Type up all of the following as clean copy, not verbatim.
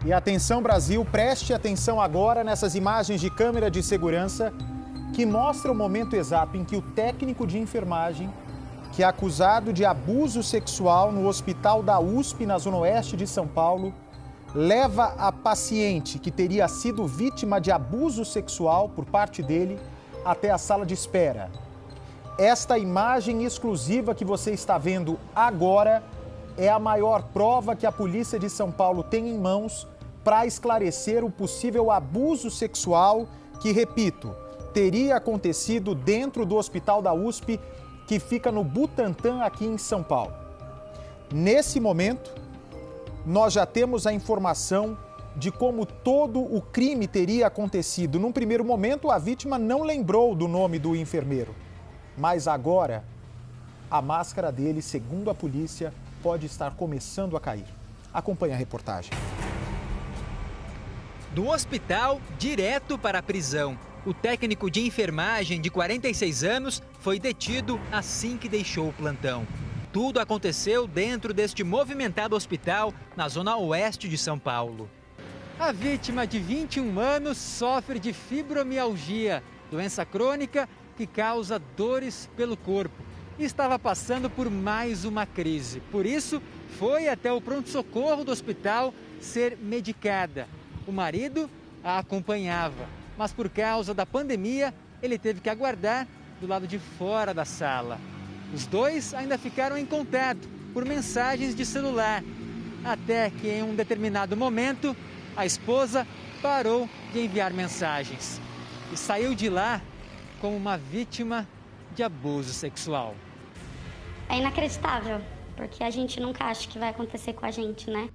E atenção, Brasil, preste atenção agora nessas imagens de câmera de segurança que mostram o momento exato em que o técnico de enfermagem, que é acusado de abuso sexual no hospital da USP, na Zona Oeste de São Paulo, leva a paciente que teria sido vítima de abuso sexual por parte dele até a sala de espera. Esta imagem exclusiva que você está vendo agora é a maior prova que a Polícia de São Paulo tem em mãos para esclarecer o possível abuso sexual que, repito, teria acontecido dentro do hospital da USP, que fica no Butantã, aqui em São Paulo. Nesse momento, nós já temos a informação de como todo o crime teria acontecido. Num primeiro momento, a vítima não lembrou do nome do enfermeiro. Mas agora, a máscara dele, segundo a polícia, pode estar começando a cair. Acompanhe a reportagem. Do hospital, direto para a prisão. O técnico de enfermagem, de 46 anos, foi detido assim que deixou o plantão. Tudo aconteceu dentro deste movimentado hospital, na Zona Oeste de São Paulo. A vítima, de 21 anos, sofre de fibromialgia, doença crônica que causa dores pelo corpo. E estava passando por mais uma crise. Por isso, foi até o pronto-socorro do hospital ser medicada. O marido a acompanhava, mas por causa da pandemia, ele teve que aguardar do lado de fora da sala. Os dois ainda ficaram em contato por mensagens de celular, até que em um determinado momento, a esposa parou de enviar mensagens e saiu de lá como uma vítima de abuso sexual. É inacreditável, porque a gente nunca acha que vai acontecer com a gente, né?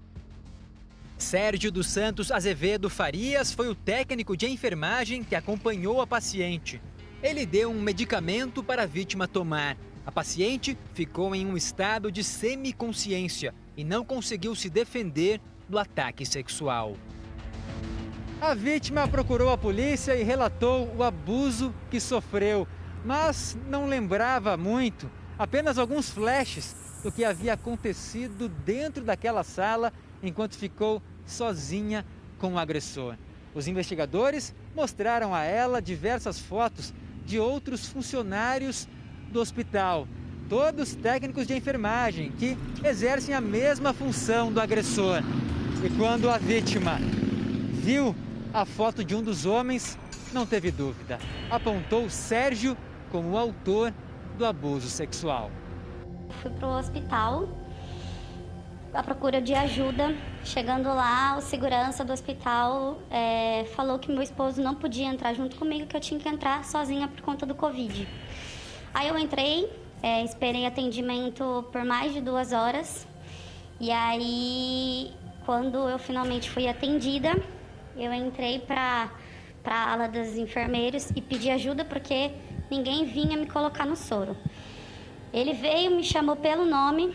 Sérgio dos Santos Azevedo Farias foi o técnico de enfermagem que acompanhou a paciente. Ele deu um medicamento para a vítima tomar. A paciente ficou em um estado de semiconsciência e não conseguiu se defender do ataque sexual. A vítima procurou a polícia e relatou o abuso que sofreu, mas não lembrava muito, apenas alguns flashes do que havia acontecido dentro daquela sala enquanto ficou sozinha com o agressor. Os investigadores mostraram a ela diversas fotos de outros funcionários do hospital, todos técnicos de enfermagem que exercem a mesma função do agressor. E quando a vítima viu a foto de um dos homens, não teve dúvida. Apontou Sérgio como o autor do abuso sexual. Fui para o hospital à procura de ajuda. Chegando lá, o segurança do hospital falou que meu esposo não podia entrar junto comigo, que eu tinha que entrar sozinha por conta do Covid. Aí eu entrei, esperei atendimento por mais de 2 horas. E aí, quando eu finalmente fui atendida, eu entrei para a ala dos enfermeiros e pedi ajuda porque ninguém vinha me colocar no soro. Ele veio, me chamou pelo nome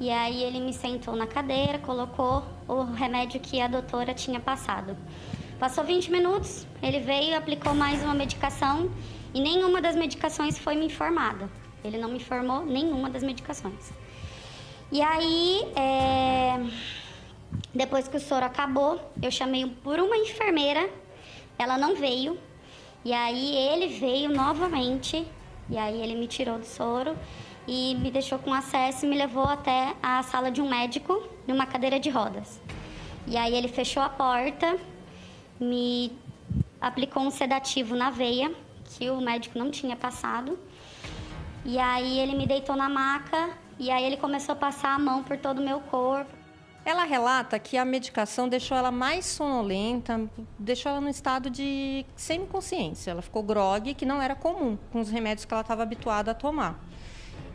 e aí ele me sentou na cadeira, colocou o remédio que a doutora tinha passado. Passou 20 minutos, ele veio, aplicou mais uma medicação e nenhuma das medicações foi me informada. Ele não me informou nenhuma das medicações. E aí, depois que o soro acabou, eu chamei por uma enfermeira, ela não veio. E aí ele veio novamente, e aí ele me tirou do soro e me deixou com acesso e me levou até a sala de um médico, numa cadeira de rodas. E aí ele fechou a porta, me aplicou um sedativo na veia, que o médico não tinha passado. E aí ele me deitou na maca, e aí ele começou a passar a mão por todo o meu corpo. Ela relata que a medicação deixou ela mais sonolenta, deixou ela no estado de semiconsciência. Ela ficou grogue, que não era comum com os remédios que ela estava habituada a tomar.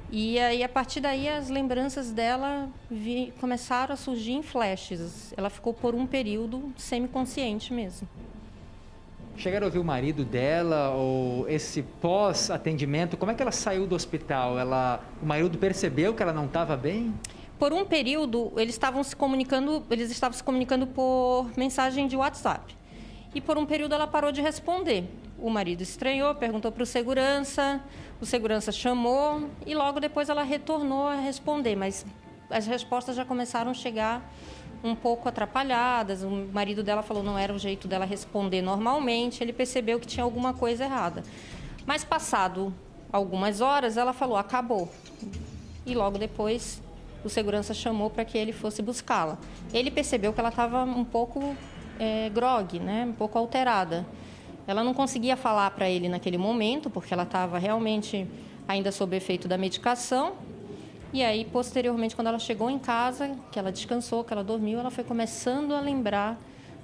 E aí, a partir daí, as lembranças dela começaram a surgir em flashes. Ela ficou por um período semiconsciente mesmo. Chegaram a ouvir o marido dela ou esse pós-atendimento? Como é que ela saiu do hospital? O marido percebeu que ela não estava bem? Por um período, eles estavam se comunicando por mensagem de WhatsApp. E por um período ela parou de responder. O marido estranhou, perguntou para o segurança chamou e logo depois ela retornou a responder, mas as respostas já começaram a chegar um pouco atrapalhadas. O marido dela falou que não era o jeito dela responder normalmente. Ele percebeu que tinha alguma coisa errada. Mas passado algumas horas, ela falou, acabou. E logo depois, o segurança chamou para que ele fosse buscá-la. Ele percebeu que ela estava um pouco grogue, né? Um pouco alterada. Ela não conseguia falar para ele naquele momento, porque ela estava realmente ainda sob efeito da medicação. E aí, posteriormente, quando ela chegou em casa, que ela descansou, que ela dormiu, ela foi começando a lembrar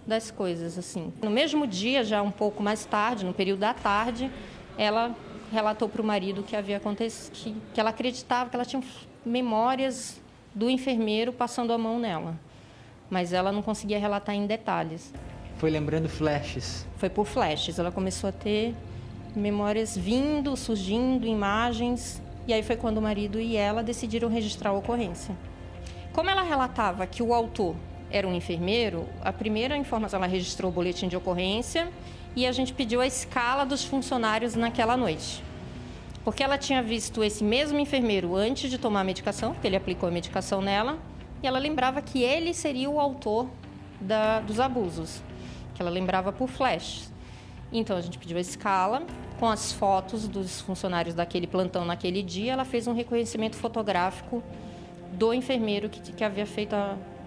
das coisas, assim. No mesmo dia, já um pouco mais tarde, no período da tarde, ela relatou para o marido que havia acontecido, que ela acreditava que ela tinha memórias do enfermeiro passando a mão nela. Mas ela não conseguia relatar em detalhes. Foi lembrando flashes? Foi por flashes. Ela começou a ter memórias vindo, surgindo, imagens. E aí foi quando o marido e ela decidiram registrar a ocorrência. Como ela relatava que o autor era um enfermeiro, a primeira informação, ela registrou o boletim de ocorrência e a gente pediu a escala dos funcionários naquela noite. Porque ela tinha visto esse mesmo enfermeiro antes de tomar a medicação, porque ele aplicou a medicação nela, e ela lembrava que ele seria o autor dos abusos, que ela lembrava por flash. Então, a gente pediu a escala, com as fotos dos funcionários daquele plantão naquele dia, ela fez um reconhecimento fotográfico do enfermeiro que havia feito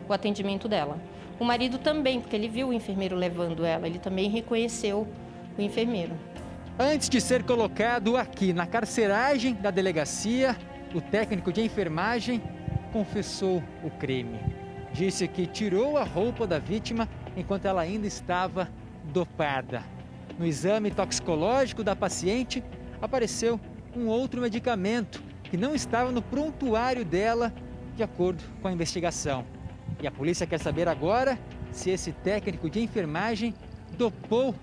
o atendimento dela. O marido também, porque ele viu o enfermeiro levando ela, ele também reconheceu o enfermeiro. Antes de ser colocado aqui na carceragem da delegacia, o técnico de enfermagem confessou o crime. Disse que tirou a roupa da vítima enquanto ela ainda estava dopada. No exame toxicológico da paciente, apareceu um outro medicamento que não estava no prontuário dela, de acordo com a investigação. E a polícia quer saber agora se esse técnico de enfermagem dopou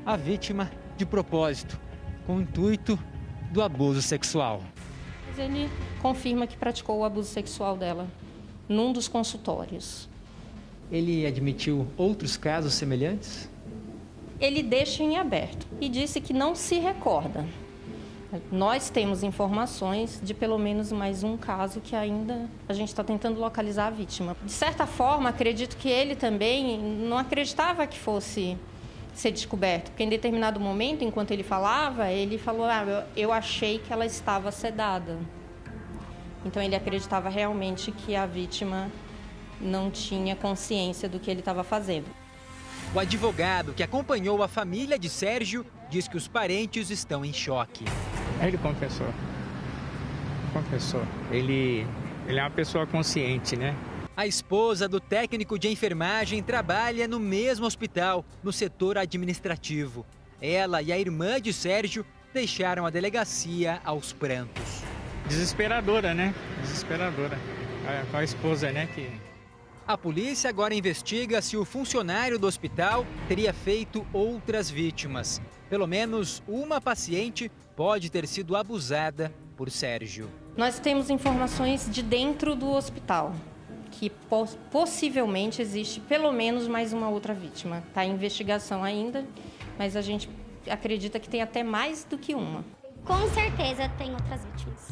a vítima de propósito, com o intuito do abuso sexual. Ele confirma que praticou o abuso sexual dela num dos consultórios. Ele admitiu outros casos semelhantes? Ele deixa em aberto e disse que não se recorda. Nós temos informações de pelo menos mais um caso que ainda a gente está tentando localizar a vítima. De certa forma, acredito que ele também não acreditava que fosse ser descoberto, porque em determinado momento, enquanto ele falou, eu achei que ela estava sedada. Então ele acreditava realmente que a vítima não tinha consciência do que ele estava fazendo. O advogado que acompanhou a família de Sérgio diz que os parentes estão em choque. Ele confessou. Ele é uma pessoa consciente, né? A esposa do técnico de enfermagem trabalha no mesmo hospital, no setor administrativo. Ela e a irmã de Sérgio deixaram a delegacia aos prantos. Desesperadora, né? Desesperadora. Com a esposa, né? A polícia agora investiga se o funcionário do hospital teria feito outras vítimas. Pelo menos uma paciente pode ter sido abusada por Sérgio. Nós temos informações de dentro do hospital, que possivelmente existe pelo menos mais uma outra vítima. Está em investigação ainda, mas a gente acredita que tem até mais do que uma. Com certeza tem outras vítimas.